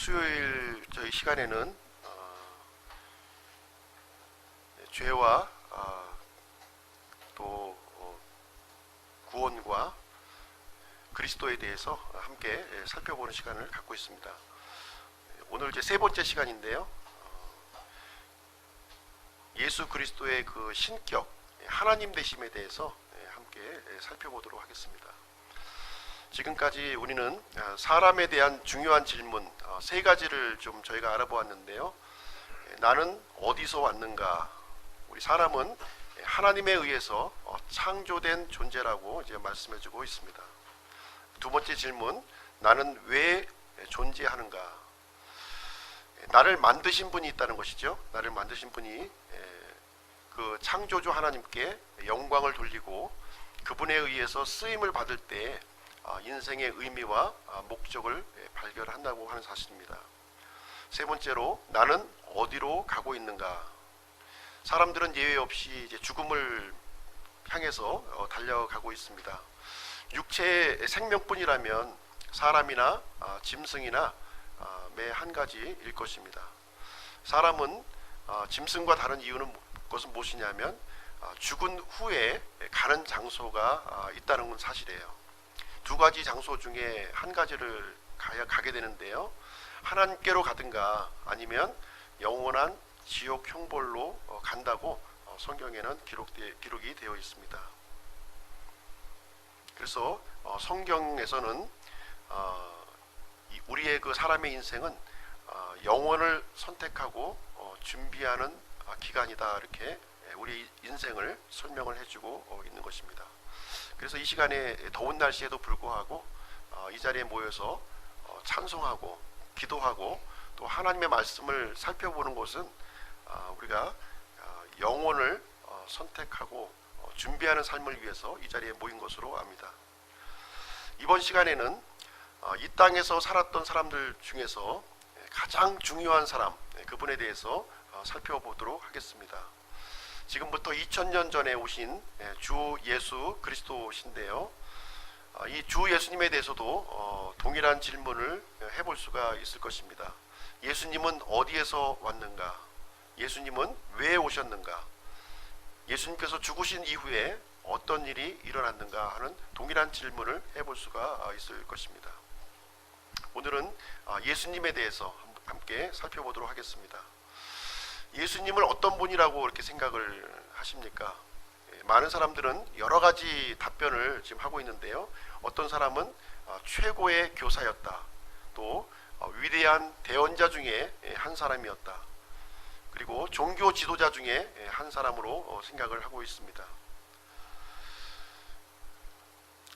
수요일 저희 시간에는 죄와 또 구원과 그리스도에 대해서 함께 살펴보는 시간을 갖고 있습니다. 오늘 이제 세 번째 시간인데요. 예수 그리스도의 그 신격, 하나님 되심에 대해서 함께 살펴보도록 하겠습니다. 지금까지 우리는 사람에 대한 중요한 질문 세 가지를 좀 저희가 알아보았는데요. 나는 어디서 왔는가? 우리 사람은 하나님에 의해서 창조된 존재라고 이제 말씀해주고 있습니다. 두 번째 질문, 나는 왜 존재하는가? 나를 만드신 분이 있다는 것이죠. 나를 만드신 분이 그 창조주 하나님께 영광을 돌리고 그분에 의해서 쓰임을 받을 때 인생의 의미와 목적을 발견한다고 하는 사실입니다. 세 번째로, 나는 어디로 가고 있는가? 사람들은 예외 없이 이제 죽음을 향해서 달려가고 있습니다. 육체의 생명뿐이라면 사람이나 짐승이나 매 한 가지일 것입니다. 사람은 짐승과 다른 것은 무엇이냐면 죽은 후에 가는 장소가 있다는 건 사실이에요. 두 가지 장소 중에 한 가지를 가게 되는데요. 하나님께로 가든가 아니면 영원한 지옥 형벌로 간다고 성경에는 기록이 되어 있습니다. 그래서 성경에서는 우리의 그 사람의 인생은 영원을 선택하고 준비하는 기간이다, 이렇게 우리 인생을 설명을 해주고 있는 것입니다. 그래서 이 시간에 더운 날씨에도 불구하고 이 자리에 모여서 찬송하고 기도하고 또 하나님의 말씀을 살펴보는 것은 우리가 영혼을 선택하고 준비하는 삶을 위해서 이 자리에 모인 것으로 압니다. 이번 시간에는 이 땅에서 살았던 사람들 중에서 가장 중요한 사람, 그분에 대해서 살펴보도록 하겠습니다. 지금부터 2000년 전에 오신 주 예수 그리스도신데요. 이 주 예수님에 대해서도 동일한 질문을 해볼 수가 있을 것입니다. 예수님은 어디에서 왔는가? 예수님은 왜 오셨는가? 예수님께서 죽으신 이후에 어떤 일이 일어났는가 하는 동일한 질문을 해볼 수가 있을 것입니다. 오늘은 예수님에 대해서 함께 살펴보도록 하겠습니다. 예수님을 어떤 분이라고 이렇게 생각을 하십니까? 많은 사람들은 여러 가지 답변을 지금 하고 있는데요. 어떤 사람은 최고의 교사였다, 또 위대한 대언자 중에 한 사람이었다, 그리고 종교 지도자 중에 한 사람으로 생각을 하고 있습니다.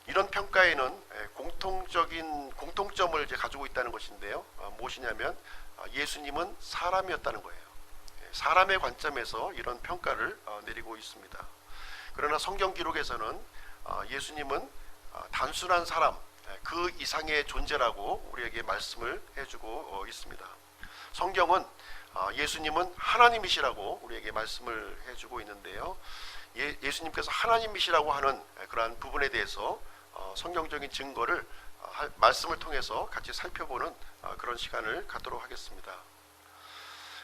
이런 평가에는 공통점을 이제 가지고 있다는 것인데요. 무엇이냐면 예수님은 사람이었다는 거예요. 사람의 관점에서 이런 평가를 내리고 있습니다. 그러나 성경 기록에서는 예수님은 단순한 사람, 그 이상의 존재라고 우리에게 말씀을 해주고 있습니다. 성경은 예수님은 하나님이시라고 우리에게 말씀을 해주고 있는데요. 예수님께서 하나님이시라고 하는 그러한 부분에 대해서 성경적인 증거를 말씀을 통해서 같이 살펴보는 그런 시간을 갖도록 하겠습니다.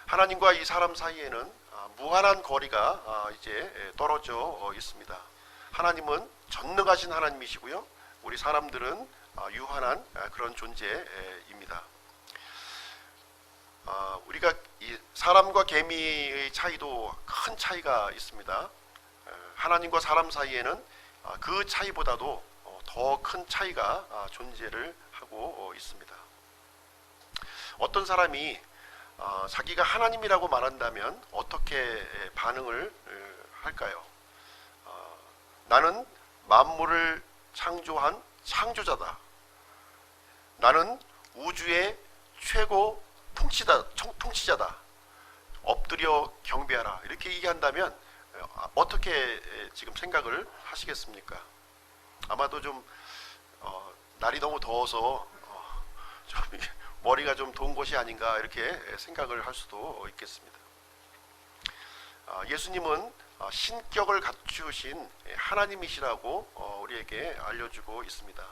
하나님과 이 사람 사이에는 무한한 거리가 이제 떨어져 있습니다. 하나님은 전능하신 하나님이시고요, 우리 사람들은 유한한 그런 존재입니다. 우리가 이 사람과 개미의 차이도 큰 차이가 있습니다. 하나님과 사람 사이에는 그 차이보다도 더 큰 차이가 존재를 하고 있습니다. 어떤 사람이 자기가 하나님이라고 말한다면 어떻게 반응을 할까요? 나는 만물을 창조한 창조자다. 나는 우주의 최고 통치자다. 엎드려 경배하라. 이렇게 얘기한다면 어떻게 지금 생각을 하시겠습니까? 아마도 좀 날이 너무 더워서 좀 머리가 좀 더운 것이 아닌가, 이렇게 생각을 할 수도 있겠습니다. 예수님은 신격을 갖추신 하나님이시라고 우리에게 알려주고 있습니다.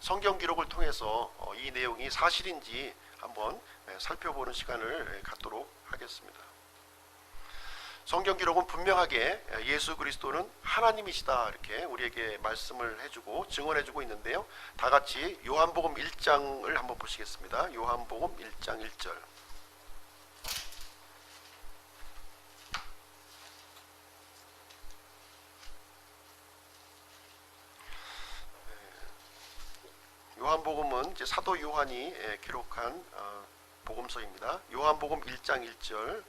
성경 기록을 통해서 이 내용이 사실인지 한번 살펴보는 시간을 갖도록 하겠습니다. 성경 기록은 분명하게 예수 그리스도는 하나님이시다 이렇게 우리에게 말씀을 해주고 증언해주고 있는데요. 다 같이 요한복음 1장을 한번 보시겠습니다. 요한복음 1장 1절. 요한복음은 이제 사도 요한이 기록한 복음서입니다. 요한복음 1장 1절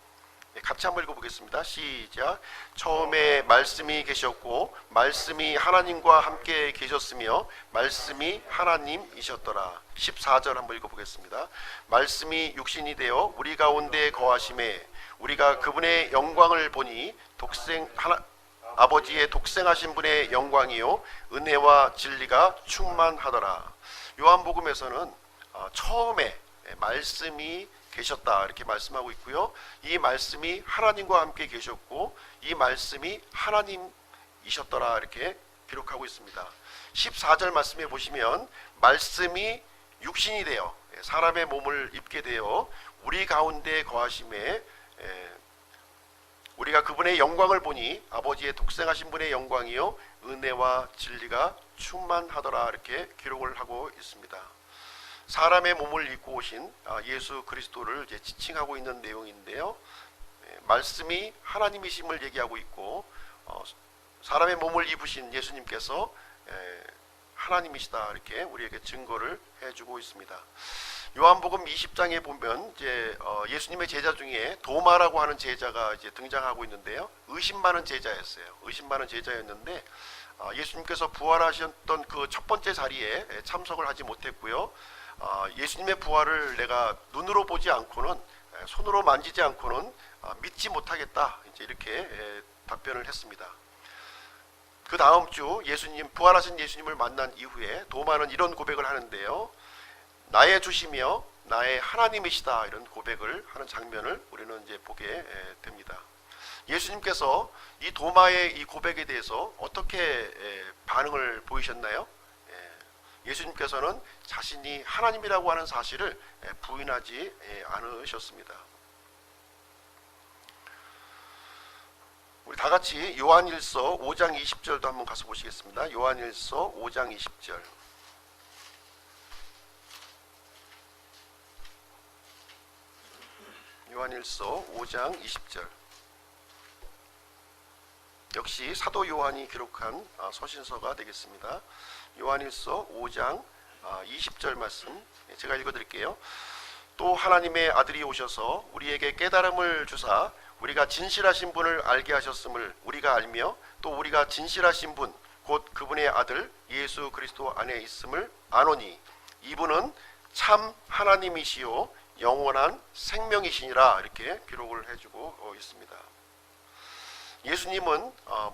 같이 한번 읽어보겠습니다. 시작. 처음에 말씀이 계셨고 말씀이 하나님과 함께 계셨으며 말씀이 하나님이셨더라. 14절 한번 읽어보겠습니다. 말씀이 육신이 되어 우리 가운데 거하심에 우리가 그분의 영광을 보니 아버지의 독생하신 분의 영광이요 은혜와 진리가 충만하더라. 요한복음에서는 처음에 말씀이 계셨다 이렇게 말씀하고 있고요. 이 말씀이 하나님과 함께 계셨고 이 말씀이 하나님이셨더라 이렇게 기록하고 있습니다. 14절 말씀에 보시면 말씀이 육신이 되어 사람의 몸을 입게 되어 우리 가운데 거하심에 우리가 그분의 영광을 보니 아버지의 독생하신 분의 영광이요 은혜와 진리가 충만하더라 이렇게 기록을 하고 있습니다. 사람의 몸을 입고 오신 예수 그리스도를 이제 지칭하고 있는 내용인데요. 말씀이 하나님이심을 얘기하고 있고 사람의 몸을 입으신 예수님께서 하나님이시다 이렇게 우리에게 증거를 해주고 있습니다. 요한복음 20장에 보면 이제 예수님의 제자 중에 도마라고 하는 제자가 이제 등장하고 있는데요. 의심 많은 제자였어요. 의심 많은 제자였는데 예수님께서 부활하셨던 그 첫 번째 자리에 참석을 하지 못했고요. 예수님의 부활을 내가 눈으로 보지 않고는 손으로 만지지 않고는 믿지 못하겠다 이제 이렇게 답변을 했습니다. 그 다음 주 예수님 부활하신 예수님을 만난 이후에 도마는 이런 고백을 하는데요. 나의 주시며 나의 하나님이시다 이런 고백을 하는 장면을 우리는 이제 보게 됩니다. 예수님께서 이 도마의 이 고백에 대해서 어떻게 반응을 보이셨나요? 예수님께서는 자신이 하나님이라고 하는 사실을 부인하지 않으셨습니다. 우리 다 같이 요한일서 5장 20절도 한번 가서 보시겠습니다. 요한일서 5장 20절. 요한일서 5장 20절. 역시 사도 요한이 기록한 서신서가 되겠습니다. 요한일서 5장 20절 말씀 제가 읽어드릴게요. 또 하나님의 아들이 오셔서 우리에게 깨달음을 주사 우리가 진실하신 분을 알게 하셨음을 우리가 알며 또 우리가 진실하신 분 곧 그분의 아들 예수 그리스도 안에 있음을 아노니 이분은 참 하나님이시요 영원한 생명이시니라 이렇게 기록을 해주고 있습니다. 예수님은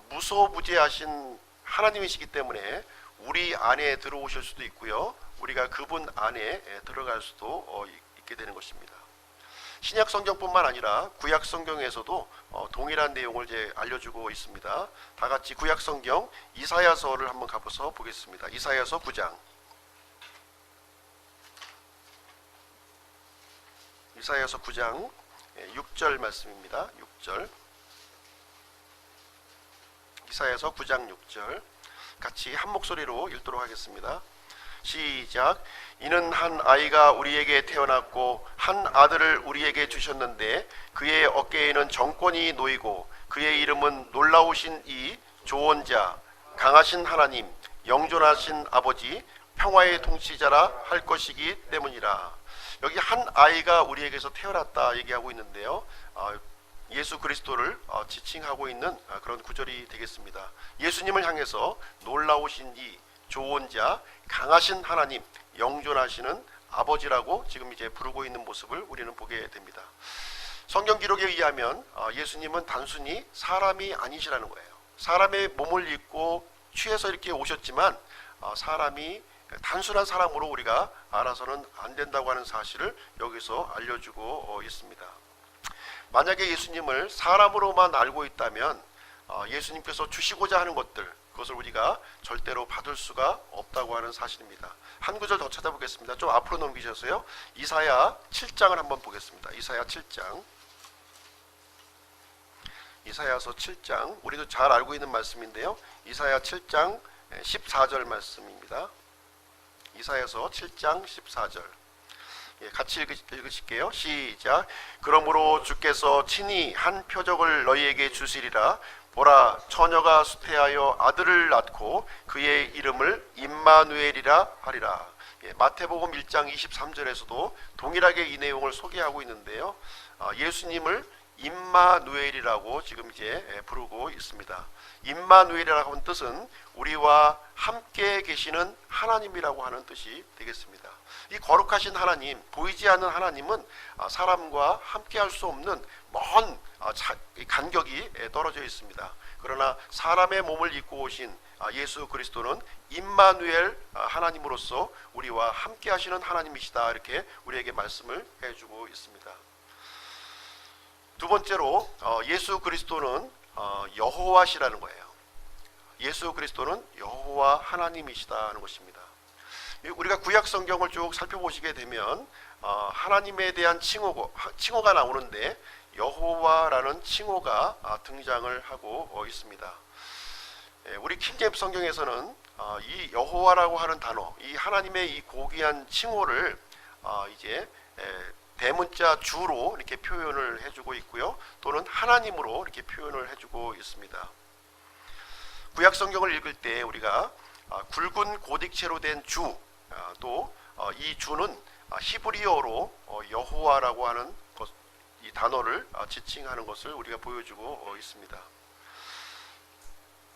무소부재하신 하나님이시기 때문에 우리 안에 들어오실 수도 있고요. 우리가 그분 안에 들어갈 수도 있게 되는 것입니다. 신약 성경뿐만 아니라 구약 성경에서도 동일한 내용을 이제 알려주고 있습니다. 다 같이 구약 성경 이사야서를 한번 가보서 보겠습니다. 이사야서 9장. 이사야서 9장 6절 말씀입니다. 6절. 이사야서 9장 6절 같이 한 목소리로 읽도록 하겠습니다. 시작. 이는 한 아이가 우리에게 태어났고 한 아들을 우리에게 주셨는데 그의 어깨에는 정권이 놓이고 그의 이름은 놀라우신 이 조언자 강하신 하나님 영존하신 아버지 평화의 통치자라 할 것이기 때문이라. 여기 한 아이가 우리에게서 태어났다 얘기하고 있는데요. 예수 그리스도를 지칭하고 있는 그런 구절이 되겠습니다. 예수님을 향해서 놀라우신 이 조언자, 강하신 하나님, 영존하시는 아버지라고 지금 이제 부르고 있는 모습을 우리는 보게 됩니다. 성경 기록에 의하면 예수님은 단순히 사람이 아니시라는 거예요. 사람의 몸을 입고 취해서 이렇게 오셨지만 사람이 단순한 사람으로 우리가 알아서는 안 된다고 하는 사실을 여기서 알려주고 있습니다. 만약에 예수님을 사람으로만 알고 있다면 예수님께서 주시고자 하는 것들, 그것을 우리가 절대로 받을 수가 없다고 하는 사실입니다. 한 구절 더 찾아보겠습니다. 좀 앞으로 넘기셔서요. 이사야 7장을 한번 보겠습니다. 이사야 7장. 이사야서 7장, 우리도 잘 알고 있는 말씀인데요. 이사야 7장 14절 말씀입니다. 이사야서 7장 14절. 같이 읽으실게요. 시작. 그러므로 주께서 친히 한 표적을 너희에게 주시리라. 보라, 처녀가 수태하여 아들을 낳고 그의 이름을 임마누엘이라 하리라. 마태복음 1장 23절에서도 동일하게 이 내용을 소개하고 있는데요. 예수님을 임마누엘이라고 지금 이제 부르고 있습니다. 임마누엘이라고 하는 뜻은 우리와 함께 계시는 하나님이라고 하는 뜻이 되겠습니다. 이 거룩하신 하나님, 보이지 않는 하나님은 사람과 함께 할 수 없는 먼 간격이 떨어져 있습니다. 그러나 사람의 몸을 입고 오신 예수 그리스도는 임마누엘, 하나님으로서 우리와 함께 하시는 하나님이시다, 이렇게 우리에게 말씀을 해주고 있습니다. 두 번째로 예수 그리스도는 여호와시라는 거예요. 예수 그리스도는 여호와 하나님이시다는 것입니다. 우리가 구약 성경을 쭉 살펴보시게 되면 하나님에 대한 칭호가 나오는데 여호와라는 칭호가 등장을 하고 있습니다. 우리 킹제임스 성경에서는 이 여호와라고 하는 단어, 이 하나님의 이 고귀한 칭호를 이제 대문자 주로 이렇게 표현을 해주고 있고요. 또는 하나님으로 이렇게 표현을 해주고 있습니다. 구약 성경을 읽을 때 우리가 굵은 고딕체로 된 주, 또 이 주는 히브리어로 여호와라고 하는 이 단어를 지칭하는 것을 우리가 보여주고 있습니다.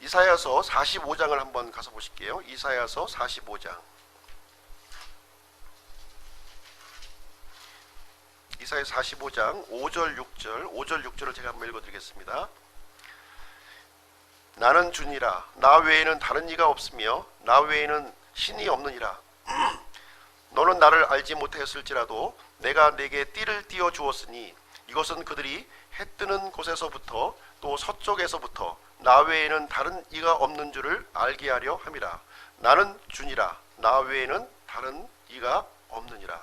이사야서 45장을 한번 가서 보실게요. 이사야서 45장. 이사야 45장 5절 6절을 제가 한번 읽어드리겠습니다. 나는 주니라. 나 외에는 다른 이가 없으며 나 외에는 신이 없느니라. 너는 나를 알지 못하였을지라도 내가 네게 띠를 띄워 주었으니 이것은 그들이 해 뜨는 곳에서부터 또 서쪽에서부터 나 외에는 다른 이가 없는 줄을 알게 하려 함이라. 나는 주니라. 나 외에는 다른 이가 없느니라.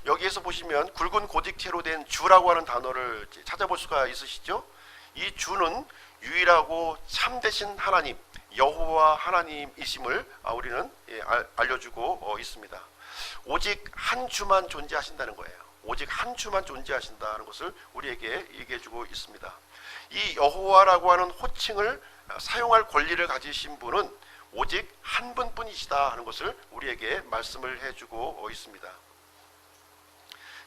여기에서 보시면 굵은 고딕체로 된 주라고 하는 단어를 찾아볼 수가 있으시죠? 이 주는 유일하고 참되신 하나님, 여호와 하나님이심을 우리는 알려주고 있습니다. 오직 한 주만 존재하신다는 거예요. 오직 한 주만 존재하신다는 것을 우리에게 얘기해주고 있습니다. 이 여호와라고 하는 호칭을 사용할 권리를 가지신 분은 오직 한 분뿐이시다 하는 것을 우리에게 말씀을 해주고 있습니다.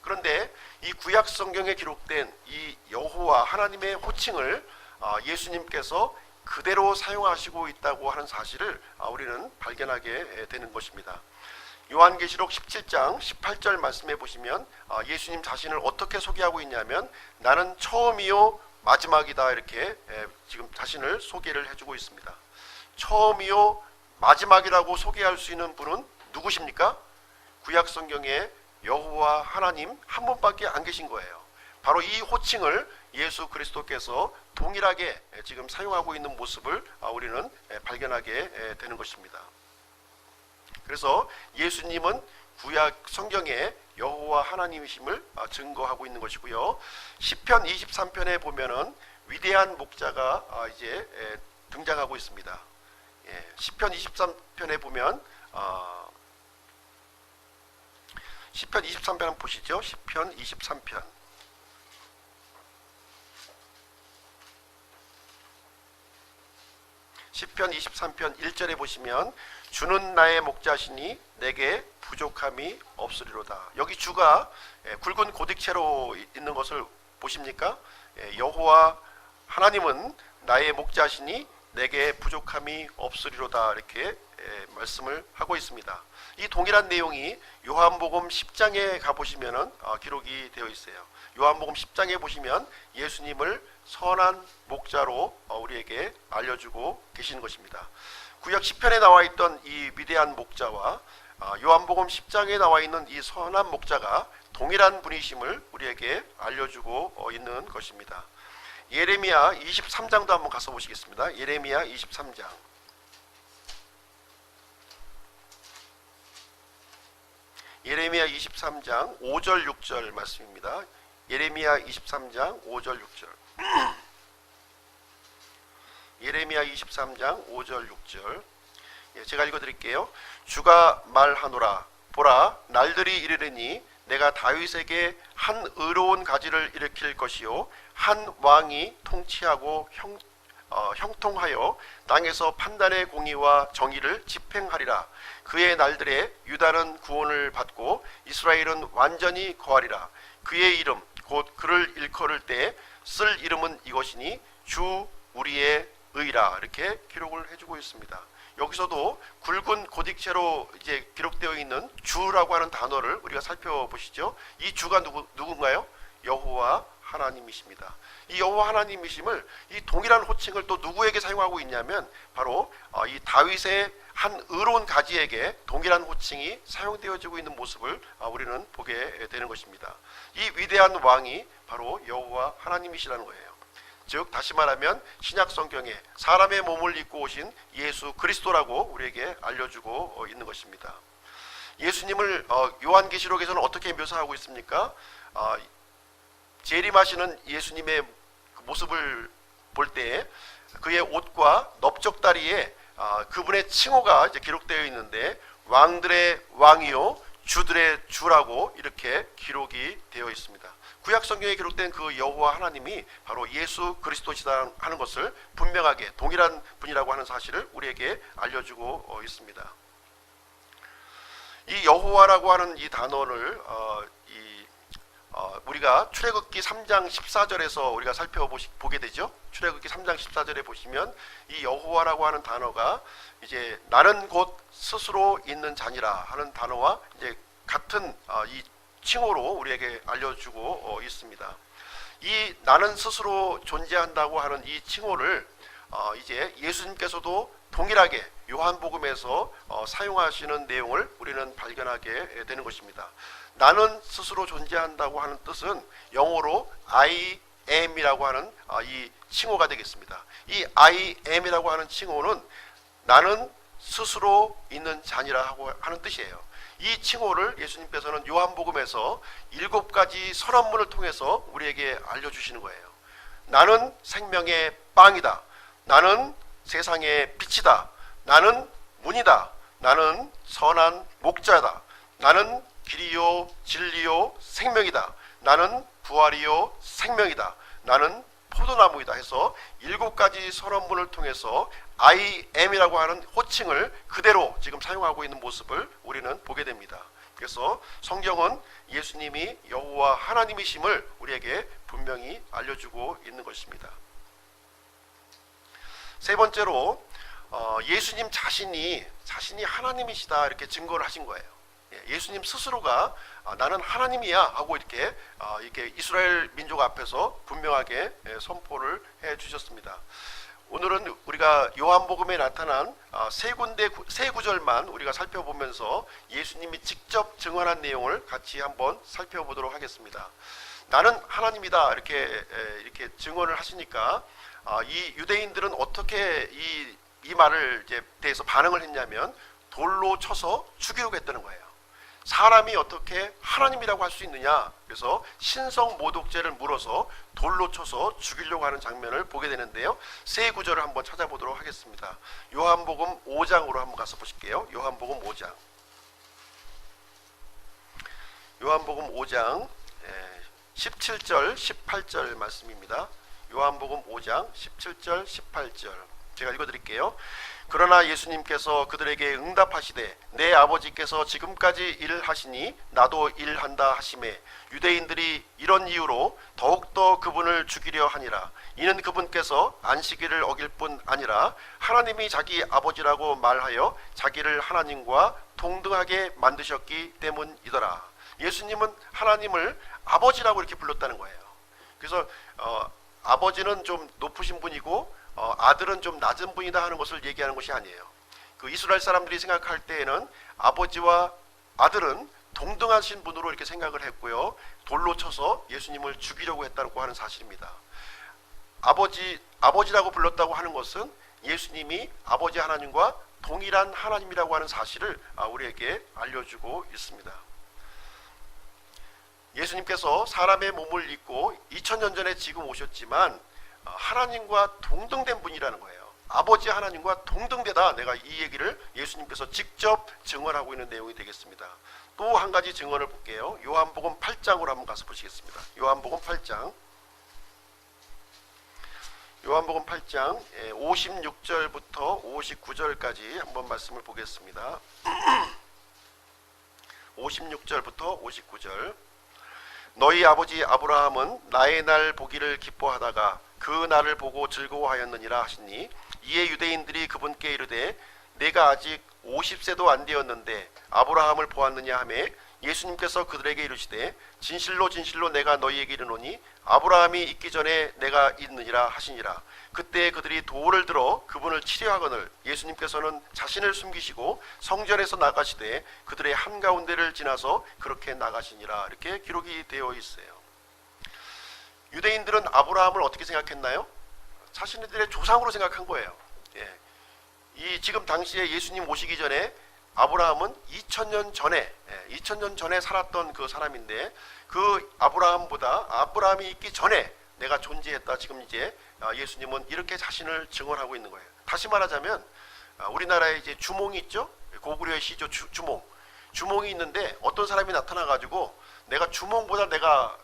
그런데 이 구약 성경에 기록된 이 여호와 하나님의 호칭을 예수님께서 그대로 사용하시고 있다고 하는 사실을 우리는 발견하게 되는 것입니다. 요한계시록 17장 18절 말씀해 보시면 예수님 자신을 어떻게 소개하고 있냐면 나는 처음이요 마지막이다, 이렇게 지금 자신을 소개를 해주고 있습니다. 처음이요 마지막이라고 소개할 수 있는 분은 누구십니까? 구약 성경에 여호와 하나님 한 분밖에 안 계신 거예요. 바로 이 호칭을 예수 그리스도께서 동일하게 지금 사용하고 있는 모습을 우리는 발견하게 되는 것입니다. 그래서 예수님은 구약 성경에 여호와 하나님이심을 증거하고 있는 것이고요. 시편 23편에 보면은 위대한 목자가 이제 등장하고 있습니다. 시편 23편에 보면 시편 23편 한번 보시죠. 시편 23편. 시편 23편 1절에 보시면 주는 나의 목자시니 내게 부족함이 없으리로다. 여기 주가 굵은 고딕체로 있는 것을 보십니까? 여호와 하나님은 나의 목자시니 내게 부족함이 없으리로다, 이렇게 말씀을 하고 있습니다. 이 동일한 내용이 요한복음 10장에 가보시면 기록이 되어 있어요. 요한복음 10장에 보시면 예수님을 선한 목자로 우리에게 알려주고 계시는 것입니다. 구약 10편에 나와 있던 이 위대한 목자와 요한복음 10장에 나와 있는 이 선한 목자가 동일한 분이심을 우리에게 알려주고 있는 것입니다. 예레미야 23장도 한번 가서 보시겠습니다. 예레미야 23장. 예레미야 23장 5절 6절 말씀입니다. 예레미야 23장 5절 6절. 예레미야 23장 5절 6절. 제가 읽어드릴게요. 주가 말하노라. 보라, 날들이 이르르니 내가 다윗에게 한 의로운 가지를 일으킬 것이요 한 왕이 통치하고 형통하여 땅에서 판단의 공의와 정의를 집행하리라. 그의 날들에 유다는 구원을 받고 이스라엘은 완전히 거하리라. 그의 이름 곧 그를 일컬을 때 쓸 이름은 이것이니 주 우리의 의라. 이렇게 기록을 해주고 있습니다. 여기서도 굵은 고딕체로 이제 기록되어 있는 주라고 하는 단어를 우리가 살펴보시죠. 이 주가 누군가요? 여호와 하나님이십니다. 이 여호와 하나님이심을 이 동일한 호칭을 또 누구에게 사용하고 있냐면 바로 이 다윗의 한 의로운 가지에게 동일한 호칭이 사용되어지고 있는 모습을 우리는 보게 되는 것입니다. 이 위대한 왕이 바로 여호와 하나님이시라는 거예요. 즉 다시 말하면 신약 성경에 사람의 몸을 입고 오신 예수 그리스도라고 우리에게 알려주고 있는 것입니다. 예수님을 요한계시록에서는 어떻게 묘사하고 있습니까? 재림하시는 예수님의 모습을 볼 때 그의 옷과 넓적다리에 그분의 칭호가 이제 기록되어 있는데 왕들의 왕이요 주들의 주라고 이렇게 기록이 되어 있습니다. 구약 성경에 기록된 그 여호와 하나님이 바로 예수 그리스도시다 하는 것을 분명하게 동일한 분이라고 하는 사실을 우리에게 알려주고 있습니다. 이 여호와라고 하는 이 단어를 우리가 출애굽기 3장 14절에서 우리가 살펴보게 되죠. 출애굽기 3장 14절에 보시면 이 여호와라고 하는 단어가 이제 나는 곧 스스로 있는 자니라 하는 단어와 이제 같은 이 칭호로 우리에게 알려주고 있습니다. 이 나는 스스로 존재한다고 하는 이 칭호를 이제 예수님께서도 동일하게 요한복음에서 사용하시는 내용을 우리는 발견하게 되는 것입니다. 나는 스스로 존재한다고 하는 뜻은 영어로 I am이라고 하는 이 칭호가 되겠습니다. 이 I am이라고 하는 칭호는 나는 스스로 있는 자니라 하는 뜻이에요. 이 칭호를 예수님께서는 요한복음에서 7가지 선언문을 통해서 우리에게 알려주시는 거예요. 나는 생명의 빵이다. 나는 세상의 빛이다. 나는 문이다. 나는 선한 목자다. 나는 길이요 진리요 생명이다. 나는 부활이요 생명이다. 나는 포도나무이다 해서 7가지 선언문을 통해서 I am이라고 하는 호칭을 그대로 지금 사용하고 있는 모습을 우리는 보게 됩니다. 그래서 성경은 예수님이 여호와 하나님이심을 우리에게 분명히 알려주고 있는 것입니다. 세 번째로 예수님 자신이 하나님이시다 이렇게 증거를 하신 거예요. 예수님 스스로가 나는 하나님이야 하고 이렇게 이스라엘 민족 앞에서 분명하게 선포를 해 주셨습니다. 오늘은 우리가 요한복음에 나타난 세 구절만 우리가 살펴보면서 예수님이 직접 증언한 내용을 같이 한번 살펴보도록 하겠습니다. 나는 하나님이다 이렇게 증언을 하시니까 이 유대인들은 어떻게 이 말을 대해서 반응을 했냐면 돌로 쳐서 죽이려고 했다는 거예요. 사람이 어떻게 하나님이라고 할 수 있느냐. 그래서 신성모독죄를 물어서 돌로 쳐서 죽이려고 하는 장면을 보게 되는데요. 세 구절을 한번 찾아보도록 하겠습니다. 요한복음 5장으로 한번 가서 보실게요. 요한복음 5장. 요한복음 5장 17절 18절 말씀입니다. 요한복음 5장 17절 18절 제가 읽어드릴게요. 그러나 예수님께서 그들에게 응답하시되 내 아버지께서 지금까지 일하시니 나도 일한다 하시매 유대인들이 이런 이유로 더욱더 그분을 죽이려 하니라. 이는 그분께서 안식일을 어길 뿐 아니라 하나님이 자기 아버지라고 말하여 자기를 하나님과 동등하게 만드셨기 때문이더라. 예수님은 하나님을 아버지라고 이렇게 불렀다는 거예요. 그래서 아버지는 좀 높으신 분이고 아들은 좀 낮은 분이다 하는 것을 얘기하는 것이 아니에요. 그 이스라엘 사람들이 생각할 때에는 아버지와 아들은 동등하신 분으로 이렇게 생각을 했고요. 돌로 쳐서 예수님을 죽이려고 했다고 하는 사실입니다. 아버지라고 불렀다고 하는 것은 예수님이 아버지 하나님과 동일한 하나님이라고 하는 사실을 우리에게 알려주고 있습니다. 예수님께서 사람의 몸을 입고 2000년 전에 지금 오셨지만 하나님과 동등된 분이라는 거예요. 아버지 하나님과 동등되다. 내가 이 얘기를 예수님께서 직접 증언하고 있는 내용이 되겠습니다. 또 한 가지 증언을 볼게요. 요한복음 8장으로 한번 가서 보시겠습니다. 요한복음 8장 56절부터 59절까지 한번 말씀을 보겠습니다. 56절부터 59절. 너희 아버지 아브라함은 나의 날 보기를 기뻐하다가 그 날을 보고 즐거워하였느니라 하시니, 이에 유대인들이 그분께 이르되 내가 아직 50세도 안 되었는데 아브라함을 보았느냐 하매, 예수님께서 그들에게 이르시되 진실로 진실로 내가 너희에게 이르노니 아브라함이 있기 전에 내가 있느니라 하시니라. 그때 그들이 돌을 들어 그분을 치려하거늘 예수님께서는 자신을 숨기시고 성전에서 나가시되 그들의 한가운데를 지나서 그렇게 나가시니라. 이렇게 기록이 되어 있어요. 유대인들은 아브라함을 어떻게 생각했나요? 자신들의 조상으로 생각한 거예요. 이 지금 당시에 예수님 오시기 전에 아브라함은 2000년 전에 살았던 그 사람인데, 그 아브라함이 있기 전에 내가 존재했다. 지금 이제 예수님은 이렇게 자신을 증언하고 있는 거예요. 다시 말하자면 우리나라에 이제 주몽이 있죠. 고구려의 시조 주몽이 있는데 어떤 사람이 나타나 가지고 내가 주몽보다 내가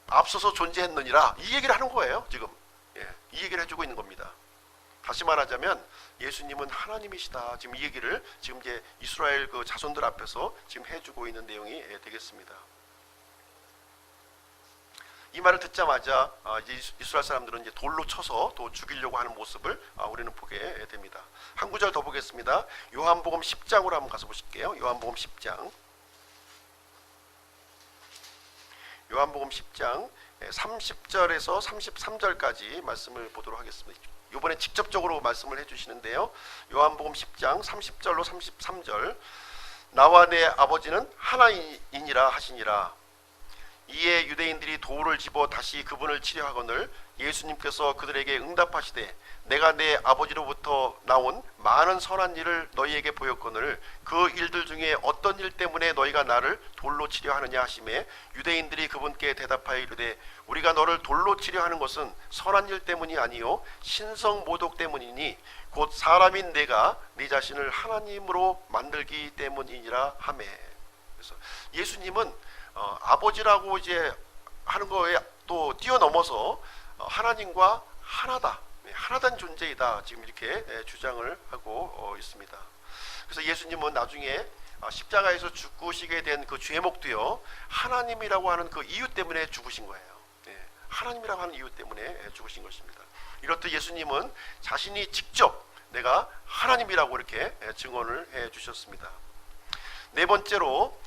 앞서서 존재했느니라, 이 얘기를 하는 거예요. 지금 이 얘기를 해주고 있는 겁니다. 다시 말하자면 예수님은 하나님이시다. 지금 이 얘기를 지금 이제 이스라엘 그 자손들 앞에서 지금 해주고 있는 내용이 되겠습니다. 이 말을 듣자마자 이제 이스라엘 사람들은 이제 돌로 쳐서 또 죽이려고 하는 모습을 우리는 보게 됩니다. 한 구절 더 보겠습니다. 요한복음 10장으로 한번 가서 보실게요. 요한복음 10장 30절에서 33절까지 말씀을 보도록 하겠습니다. 이번에 직접적으로 말씀을 해주시는데요. 요한복음 10장 30절로 33절. 나와 내 아버지는 하나이니라 하시니라. 이에 유대인들이 돌을 집어 다시 그분을 치려하거늘 예수님께서 그들에게 응답하시되 내가 내 아버지로부터 나온 많은 선한 일을 너희에게 보였거늘 그 일들 중에 어떤 일 때문에 너희가 나를 돌로 치려 하느냐 하시매, 유대인들이 그분께 대답하여 이르되 우리가 너를 돌로 치려 하는 것은 선한 일 때문이 아니요 신성 모독 때문이니 곧 사람인 내가 네 자신을 하나님으로 만들기 때문이니라 하매. 그래서 예수님은 아버지라고 이제 하는 거에 또 뛰어넘어서 하나님과 하나된 존재이다. 지금 이렇게 주장을 하고 있습니다. 그래서 예수님은 나중에 십자가에서 죽으시게 된 그 죄목도요, 하나님이라고 하는 그 이유 때문에 죽으신 거예요. 하나님이라고 하는 이유 때문에 죽으신 것입니다. 이렇듯 예수님은 자신이 직접 내가 하나님이라고 이렇게 증언을 해 주셨습니다. 네 번째로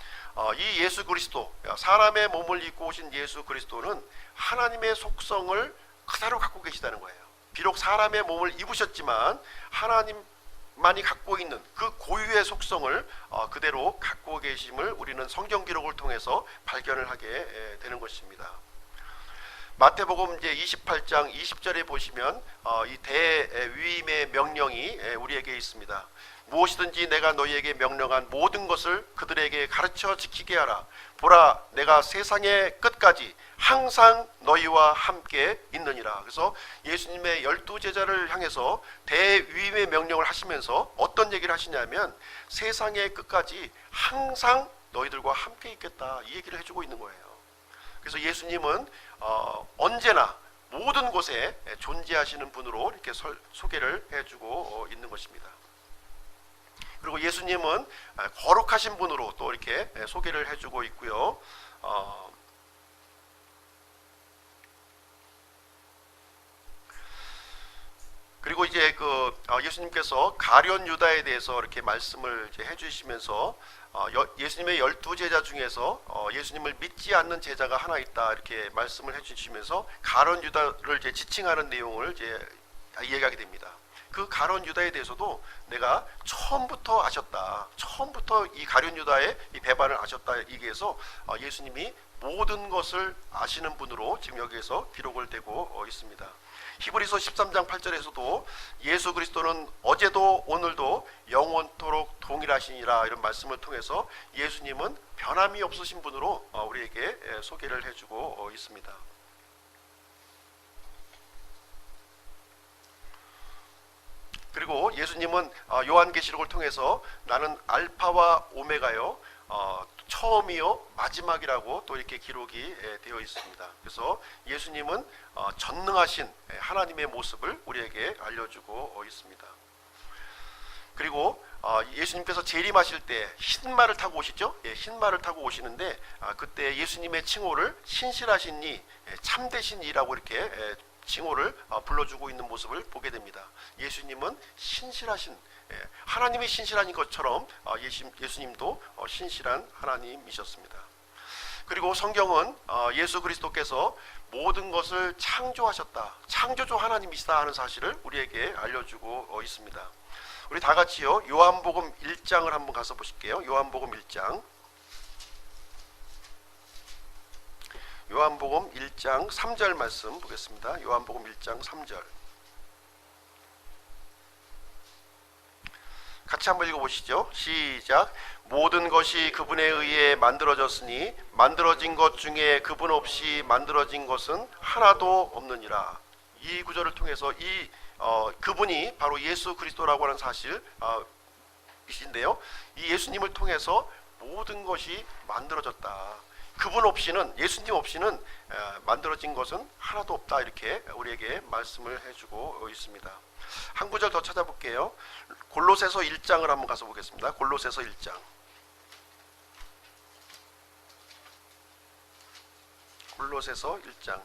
이 예수 그리스도, 사람의 몸을 입고 오신 예수 그리스도는 하나님의 속성을 그대로 갖고 계시다는 거예요. 비록 사람의 몸을 입으셨지만 하나님만이 갖고 있는 그 고유의 속성을 그대로 갖고 계심을 우리는 성경 기록을 통해서 발견을 하게 되는 것입니다. 마태복음 이제 28장 20절에 보시면 이 대위임의 명령이 우리에게 있습니다. 무엇이든지 내가 너희에게 명령한 모든 것을 그들에게 가르쳐 지키게 하라. 보라, 내가 세상의 끝까지 항상 너희와 함께 있느니라. 그래서 예수님의 12제자를 향해서 대위임의 명령을 하시면서 어떤 얘기를 하시냐면 세상의 끝까지 항상 너희들과 함께 있겠다, 이 얘기를 해주고 있는 거예요. 그래서 예수님은 언제나 모든 곳에 존재하시는 분으로 이렇게 소개를 해주고 있는 것입니다. 그리고 예수님은 거룩하신 분으로 또 이렇게 소개를 해주고 있고요. 그리고 이제 예수님께서 가룟 유다에 대해서 이렇게 말씀을 이제 해주시면서 예수님의 12제자 중에서 예수님을 믿지 않는 제자가 하나 있다, 이렇게 말씀을 해주시면서 가룟 유다를 이제 지칭하는 내용을 이제 이야기하게 됩니다. 그 가룟 유다에 대해서도 내가 처음부터 아셨다. 처음부터 이 가룟 유다의 이 배반을 아셨다. 얘기해서 예수님이 모든 것을 아시는 분으로 지금 여기에서 기록을 되고 있습니다. 히브리서 13장 8절에서도 예수 그리스도는 어제도 오늘도 영원토록 동일하시니라, 이런 말씀을 통해서 예수님은 변함이 없으신 분으로 우리에게 소개를 해주고 있습니다. 그리고 예수님은 요한계시록을 통해서 나는 알파와 오메가요, 처음이요 마지막이라고 또 이렇게 기록이 되어 있습니다. 그래서 예수님은 전능하신 하나님의 모습을 우리에게 알려주고 있습니다. 그리고 예수님께서 재림하실 때 흰말을 타고 오시죠. 흰말을 타고 오시는데 그때 예수님의 칭호를 신실하신 이, 참되신 이라고 이렇게 칭호를 불러주고 있는 모습을 보게 됩니다. 예수님은 신실하신, 하나님이 신실한 것처럼 예수님도 신실한 하나님이셨습니다. 그리고 성경은 예수 그리스도께서 모든 것을 창조하셨다, 창조주 하나님이시다 하는 사실을 우리에게 알려주고 있습니다. 우리 다 같이요, 요한복음 1장을 한번 가서 보실게요. 요한복음 1장, 요한복음 1장 3절 말씀 보겠습니다. 요한복음 1장 3절 같이 한번 읽어보시죠. 시작. 모든 것이 그분에 의해 만들어졌으니 만들어진 것 중에 그분 없이 만들어진 것은 하나도 없느니라. 이 구절을 통해서 그분이 바로 예수 그리스도라고 하는 사실 이신데요, 이 예수님을 통해서 모든 것이 만들어졌다. 그분 없이는, 예수님 없이는 만들어진 것은 하나도 없다, 이렇게 우리에게 말씀을 해주고 있습니다. 한 구절 더 찾아볼게요. 골로새서 1장을 한번 가서 보겠습니다. 골로새서 1장, 골로새서 1장,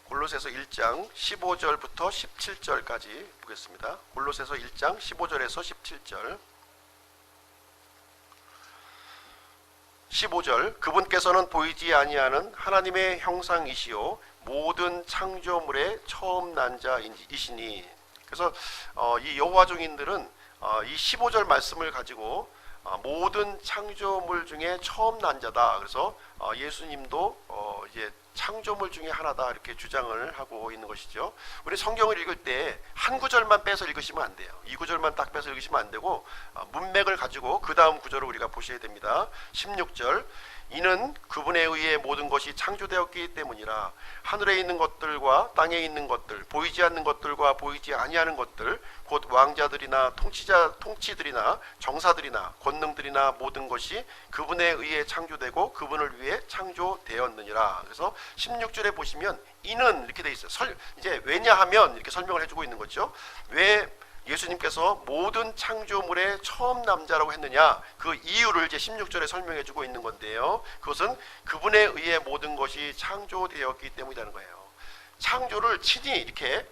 골로새서 1장 15절부터 17절까지 보겠습니다. 골로새서 1장 15절에서 17절. 15절, 그분께서는 보이지 아니하는 하나님의 형상이시요 모든 창조물의 처음 난 자이시니. 그래서 이 여호와 증인들은 이 15절 말씀을 가지고 모든 창조물 중에 처음 난 자다. 그래서 예수님도 이제 창조물 중에 하나다, 이렇게 주장을 하고 있는 것이죠. 우리 성경을 읽을 때 한 구절만 빼서 읽으시면 안 돼요. 이 구절만 딱 빼서 읽으시면 안 되고 문맥을 가지고 그 다음 구절을 우리가 보셔야 됩니다. 16절, 이는 그분에 의해 모든 것이 창조되었기 때문이라. 하늘에 있는 것들과 땅에 있는 것들, 보이지 않는 것들과 보이지 아니하는 것들, 곧 왕자들이나 통치들이나 정사들이나 권능들이나 모든 것이 그분에 의해 창조되고 그분을 위해 창조되었느니라. 그래서 16절에 보시면 이는 이렇게 돼 있어요. 이제 왜냐하면 이렇게 설명을 해주고 있는 거죠. 왜 예수님께서 모든 창조물의 처음 남자라고 했느냐, 그 이유를 이제 16절에 설명해 주고 있는 건데요, 그것은 그분에 의해 모든 것이 창조되었기 때문이라는 거예요. 창조를 친히 이렇게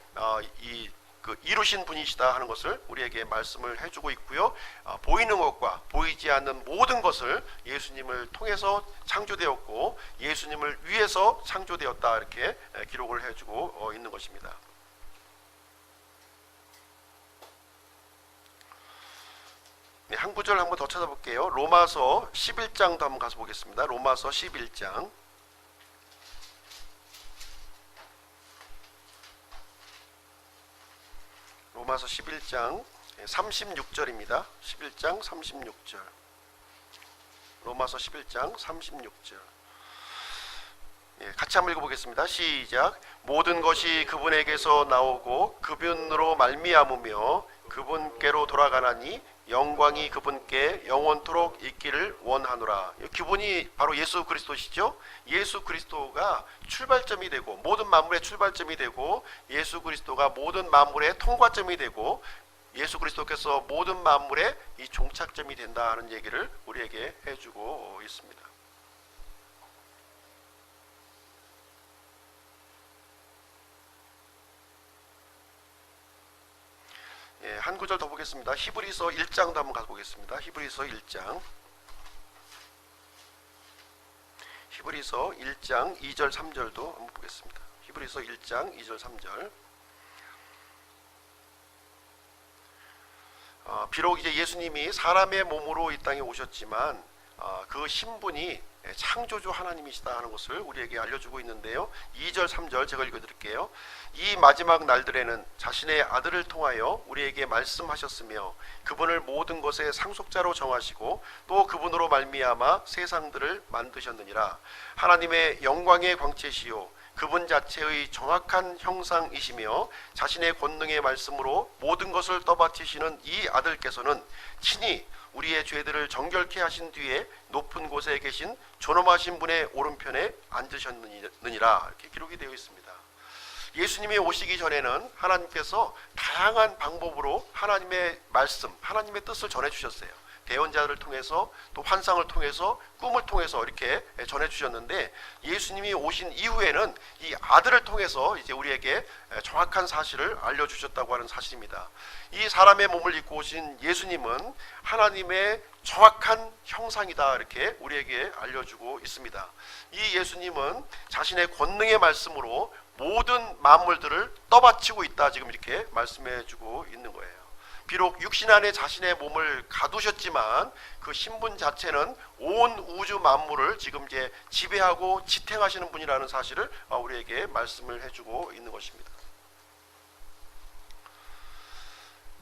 이루신 분이시다 하는 것을 우리에게 말씀을 해주고 있고요. 보이는 것과 보이지 않는 모든 것을 예수님을 통해서 창조되었고 예수님을 위해서 창조되었다, 이렇게 기록을 해주고 있는 것입니다. 네, 한 구절 한번 더 찾아볼게요. 로마서 11장도 한번 가서 보겠습니다. 로마서 11장, 로마서 11장 36절입니다. 11장 36절. 로마서 11장 36절. 같이 한번 읽어보겠습니다. 시작. 모든 것이 그분에게서 나오고 그분으로 말미암으며 그분께로 돌아가나니 영광이 그분께 영원토록 있기를 원하노라. 그분이 바로 예수 그리스도시죠. 예수 그리스도가 출발점이 되고 모든 만물의 출발점이 되고 예수 그리스도가 모든 만물의 통과점이 되고 예수 그리스도께서 모든 만물의 이 종착점이 된다는 얘기를 우리에게 해주고 있습니다. 한 구절 더 보겠습니다. 히브리서 1장도 한번 가보겠습니다. 히브리서 1장, 히브리서 1장 2절 3절도 한번 보겠습니다. 히브리서 1장 2절 3절. 비록 이제 예수님이 사람의 몸으로 이 땅에 오셨지만 그 신분이 창조주 하나님이시다 하는 것을 우리에게 알려주고 있는데요. 2절 3절 제가 읽어드릴게요. 이 마지막 날들에는 자신의 아들을 통하여 우리에게 말씀하셨으며 그분을 모든 것의 상속자로 정하시고 또 그분으로 말미암아 세상들을 만드셨느니라. 하나님의 영광의 광채시요 그분 자체의 정확한 형상이시며 자신의 권능의 말씀으로 모든 것을 떠받치시는 이 아들께서는 친히 우리의 죄들을 정결케 하신 뒤에 높은 곳에 계신 존엄하신 분의 오른편에 앉으셨느니라. 이렇게 기록이 되어 있습니다. 예수님이 오시기 전에는 하나님께서 다양한 방법으로 하나님의 말씀, 하나님의 뜻을 전해주셨어요. 대언자들을 통해서 또 환상을 통해서 꿈을 통해서 이렇게 전해주셨는데 예수님이 오신 이후에는 이 아들을 통해서 이제 우리에게 정확한 사실을 알려주셨다고 하는 사실입니다. 이 사람의 몸을 입고 오신 예수님은 하나님의 정확한 형상이다 이렇게 우리에게 알려주고 있습니다. 이 예수님은 자신의 권능의 말씀으로 모든 만물들을 떠받치고 있다 지금 이렇게 말씀해주고 있는 거예요. 비록 육신 안에 자신의 몸을 가두셨지만 그 신분 자체는 온 우주 만물을 지금 이제 지배하고 지탱하시는 분이라는 사실을 우리에게 말씀을 해주고 있는 것입니다.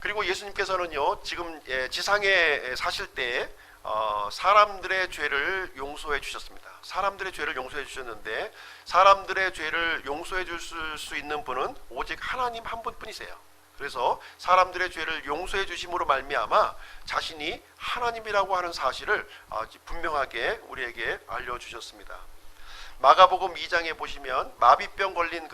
그리고 예수님께서는요 지금 지상에 사실 때 사람들의 죄를 용서해 주셨습니다. 사람들의 죄를 용서해 주셨는데 사람들의 죄를 용서해 줄 수 있는 분은 오직 하나님 한 분뿐이세요. 그래서 사람들의 죄를 용서해 주심으로 말미암아 자신이 하나님이라고 하는 사실을 분명하게 우리에게 알려주셨습니다. 마가복음 2장에 보시면 마비병 걸린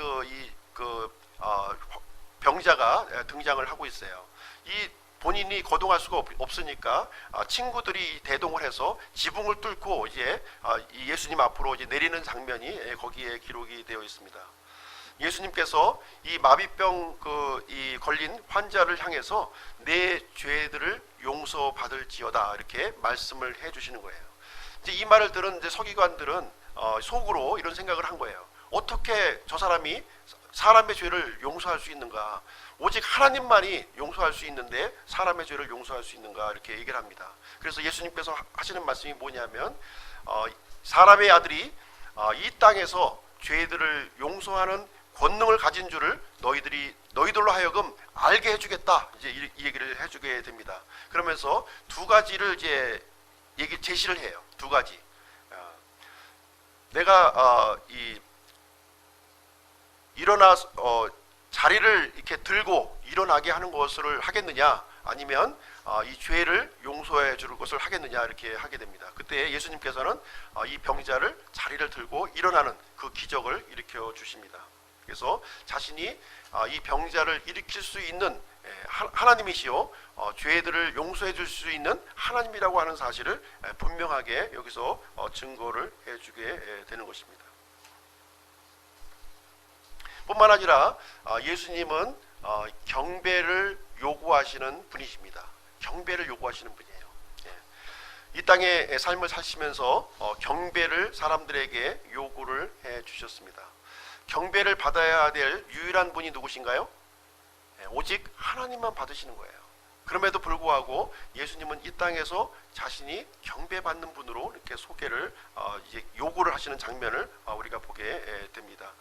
병자가 등장을 하고 있어요. 이 본인이 거동할 수가 없으니까 친구들이 대동을 해서 지붕을 뚫고 이제 예수님 앞으로 이제 내리는 장면이 거기에 기록이 되어 있습니다. 예수님께서 이 마비병 이 걸린 환자를 향해서 내 죄들을 용서받을지어다 이렇게 말씀을 해주시는 거예요. 이제 이 말을 들은 이제 서기관들은 속으로 이런 생각을 한 거예요. 어떻게 저 사람이 사람의 죄를 용서할 수 있는가? 오직 하나님만이 용서할 수 있는데 사람의 죄를 용서할 수 있는가? 이렇게 얘기를 합니다. 그래서 예수님께서 하시는 말씀이 뭐냐면 사람의 아들이 이 땅에서 죄들을 용서하는 권능을 가진 줄을 너희들로 하여금 알게 해주겠다. 이제 이 얘기를 해주게 됩니다. 그러면서 두 가지를 이제 제시를 해요. 두 가지. 내가 일어나 자리를 이렇게 들고 일어나게 하는 것을 하겠느냐, 아니면 이 죄를 용서해 줄 것을 하겠느냐 이렇게 하게 됩니다. 그때 예수님께서는 이 병자를 자리를 들고 일어나는 그 기적을 일으켜 주십니다. 그래서 자신이 이 병자를 일으킬 수 있는 하나님이시요 죄들을 용서해 줄 수 있는 하나님이라고 하는 사실을 분명하게 여기서 증거를 해주게 되는 것입니다. 뿐만 아니라 예수님은 경배를 요구하시는 분이십니다. 경배를 요구하시는 분이에요. 이 땅의 삶을 사시면서 경배를 사람들에게 요구를 해 주셨습니다. 경배를 받아야 될 유일한 분이 누구신가요? 오직 하나님만 받으시는 거예요. 그럼에도 불구하고 예수님은 이 땅에서 자신이 경배받는 분으로 이렇게 소개를 이제 요구를 하시는 장면을 우리가 보게 됩니다.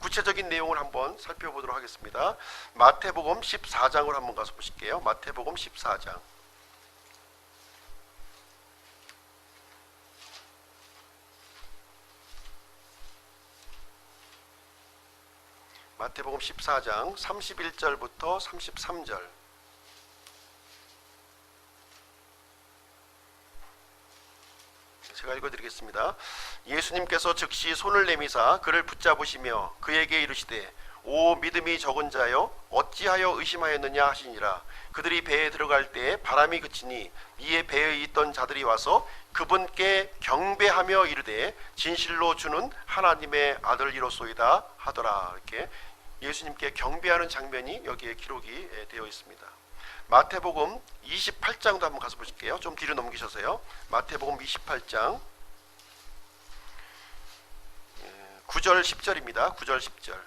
구체적인 내용을 한번 살펴보도록 하겠습니다. 마태복음 14장으로 한번 가서 보실게요. 마태복음 14장. 마태복음 14장 31절부터 33절. 제가 읽어드리겠습니다. 예수님께서 즉시 손을 내미사 그를 붙잡으시며 그에게 이르시되 오 믿음이 적은 자여 어찌하여 의심하였느냐 하시니라. 그들이 배에 들어갈 때 바람이 그치니 이에 배에 있던 자들이 와서 그분께 경배하며 이르되 진실로 주는 하나님의 아들이로소이다 하더라. 이렇게 예수님께 경배하는 장면이 여기에 기록이 되어 있습니다. 마태복음 28장도 한번 가서 보실게요. 좀 뒤로 넘기셔서요. 마태복음 28장 9절 10절입니다. 9절 10절.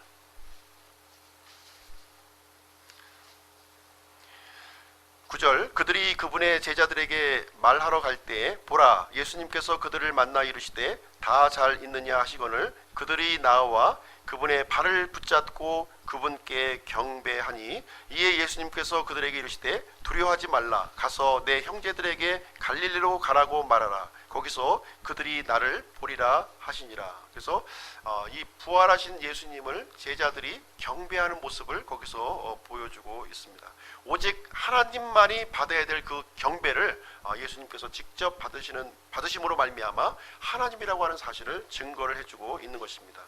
9절 그들이 그분의 제자들에게 말하러 갈 때 보라 예수님께서 그들을 만나 이르시되 다 잘 있느냐 하시거늘 그들이 나와 그분의 발을 붙잡고 그분께 경배하니 이에 예수님께서 그들에게 이르시되 두려워하지 말라 가서 내 형제들에게 갈릴리로 가라고 말하라 거기서 그들이 나를 보리라 하시니라. 그래서 이 부활하신 예수님을 제자들이 경배하는 모습을 거기서 보여주고 있습니다. 오직 하나님만이 받아야 될 그 경배를 예수님께서 직접 받으심으로 말미암아 하나님이라고 하는 사실을 증거를 해주고 있는 것입니다.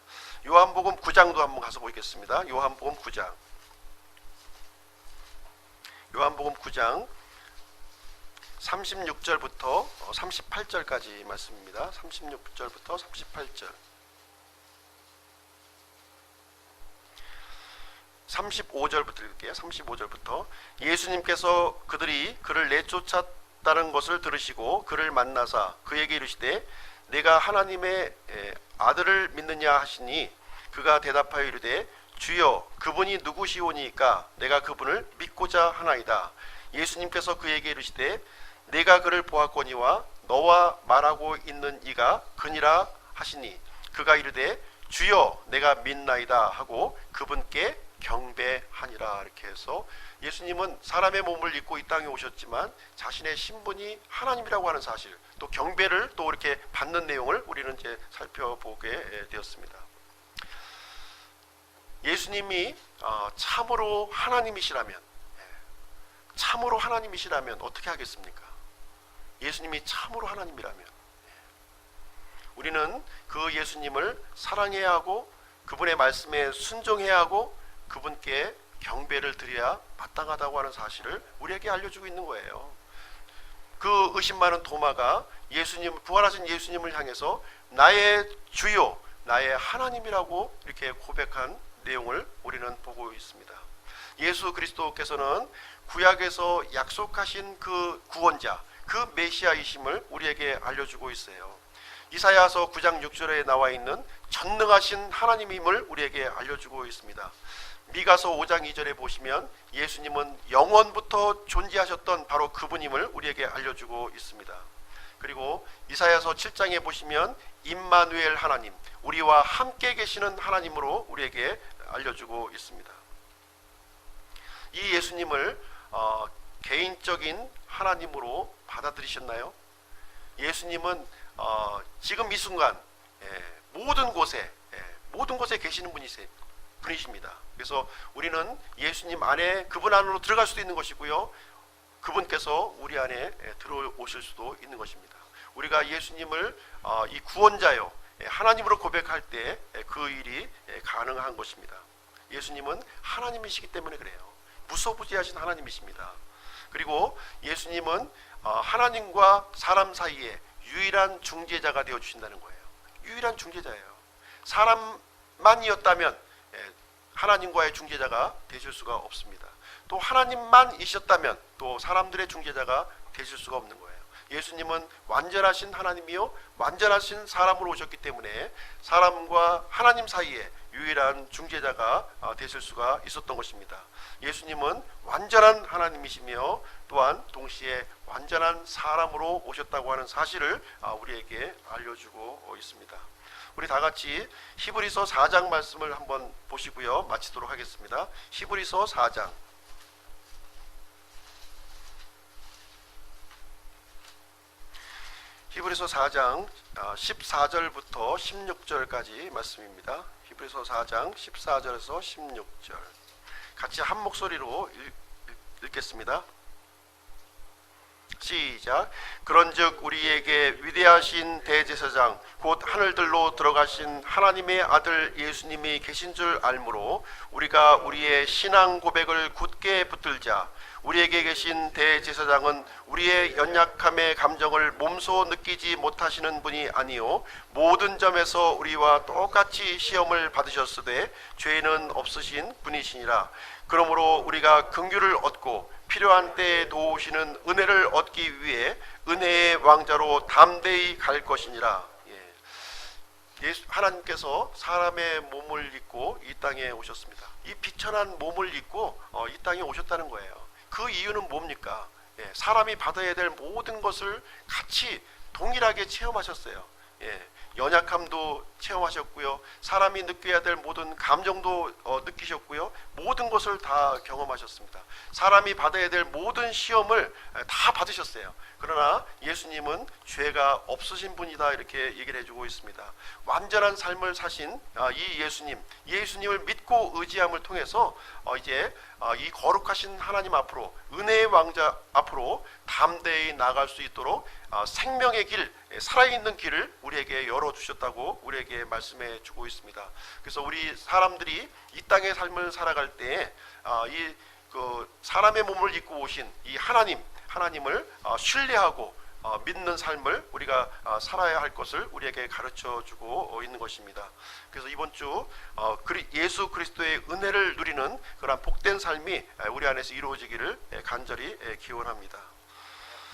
요한복음 9장도 한번 가서 보겠습니다. 요한복음 9장 36절부터 38절까지 말씀입니다. 36절부터 38절 35절부터 읽을게요. 35절부터 예수님께서 그들이 그를 내쫓았다는 것을 들으시고 그를 만나사 그에게 이르시되 내가 하나님의 아들을 믿느냐 하시니 그가 대답하여 이르되 주여 그분이 누구시오니까 내가 그분을 믿고자 하나이다. 예수님께서 그에게 이르시되 내가 그를 보았거니와 너와 말하고 있는 이가 그니라 하시니 그가 이르되 주여 내가 믿나이다 하고 그분께 경배하니라. 이렇게 해서 예수님은 사람의 몸을 입고 이 땅에 오셨지만 자신의 신분이 하나님이라고 하는 사실 또 경배를 또 이렇게 받는 내용을 우리는 이제 살펴보게 되었습니다. 예수님이 참으로 하나님이시라면 어떻게 하겠습니까? 예수님이 참으로 하나님이라면 우리는 그 예수님을 사랑해야 하고 그분의 말씀에 순종해야 하고 그분께 경배를 드려야 마땅하다고 하는 사실을 우리에게 알려주고 있는 거예요. 그 의심 많은 도마가 부활하신 예수님을 향해서 나의 주요 나의 하나님이라고 이렇게 고백한 내용을 우리는 보고 있습니다. 예수 그리스도께서는 구약에서 약속하신 그 구원자 그 메시아이심을 우리에게 알려주고 있어요. 이사야서 9장 6절에 나와 있는 전능하신 하나님임을 우리에게 알려주고 있습니다. 미가서 5장 2절에 보시면 예수님은 영원부터 존재하셨던 바로 그분임을 우리에게 알려주고 있습니다. 그리고 이사야서 7장에 보시면 임마누엘 하나님, 우리와 함께 계시는 하나님으로 우리에게 알려주고 있습니다. 이 예수님을 개인적인 하나님으로 받아들이셨나요? 예수님은 지금 이 순간 모든 곳에 계시는 분이십니다. 그래서 우리는 예수님 안에 그분 안으로 들어갈 수도 있는 것이고요. 그분께서 우리 안에 들어오실 수도 있는 것입니다. 우리가 예수님을 이 구원자요 하나님으로 고백할 때 그 일이 가능한 것입니다. 예수님은 하나님이시기 때문에 그래요. 무소부지하신 하나님이십니다. 그리고 예수님은 하나님과 사람 사이에 유일한 중재자가 되어 주신다는 거예요. 유일한 중재자예요. 사람만이었다면 하나님과의 중재자가 되실 수가 없습니다. 또 하나님만이셨다면 또 사람들의 중재자가 되실 수가 없는 거예요. 예수님은 완전하신 하나님이요 완전하신 사람으로 오셨기 때문에 사람과 하나님 사이에 유일한 중재자가 되실 수가 있었던 것입니다. 예수님은 완전한 하나님이시며 또한 동시에 완전한 사람으로 오셨다고 하는 사실을 우리에게 알려주고 있습니다. 우리 다 같이 히브리서 4장 말씀을 한번 보시고요 마치도록 하겠습니다. 히브리서 4장 히브리서 4장 14절부터 16절까지 말씀입니다. 히브리서 4장 14절에서 16절 같이 한 목소리로 읽겠습니다. 시작. 그런즉 우리에게 위대하신 대제사장 곧 하늘들로 들어가신 하나님의 아들 예수님이 계신 줄 알므로 우리가 우리의 신앙 고백을 굳게 붙들자. 우리에게 계신 대제사장은 우리의 연약함의 감정을 몸소 느끼지 못하시는 분이 아니요 모든 점에서 우리와 똑같이 시험을 받으셨으되 죄는 없으신 분이시니라. 그러므로 우리가 긍휼을 얻고 필요한 때에 도우시는 은혜를 얻기 위해 은혜의 왕자로 담대히 갈 것이니라. 하나님께서 사람의 몸을 입고 이 땅에 오셨습니다. 이 비천한 몸을 입고 이 땅에 오셨다는 거예요. 그 이유는 뭡니까? 사람이 받아야 될 모든 것을 같이 동일하게 체험하셨어요. 연약함도 체험하셨고요. 사람이 느껴야 될 모든 감정도 느끼셨고요. 모든 것을 다 경험하셨습니다. 사람이 받아야 될 모든 시험을 다 받으셨어요. 그러나 예수님은 죄가 없으신 분이다 이렇게 얘기를 해주고 있습니다. 완전한 삶을 사신 이 예수님을 믿고 의지함을 통해서 이제 이 거룩하신 하나님 앞으로, 은혜의 왕자 앞으로 담대히 나아갈 수 있도록 생명의 길, 살아있는 길을 우리에게 열어주셨다고 우리에게 말씀해 주고 있습니다. 그래서 우리 사람들이 이 땅의 삶을 살아갈 때에 사람의 몸을 입고 오신 이 하나님을 신뢰하고 믿는 삶을 우리가 살아야 할 것을 우리에게 가르쳐 주고 있는 것입니다. 그래서 이번 주 예수 그리스도의 은혜를 누리는 그런 복된 삶이 우리 안에서 이루어지기를 간절히 기원합니다.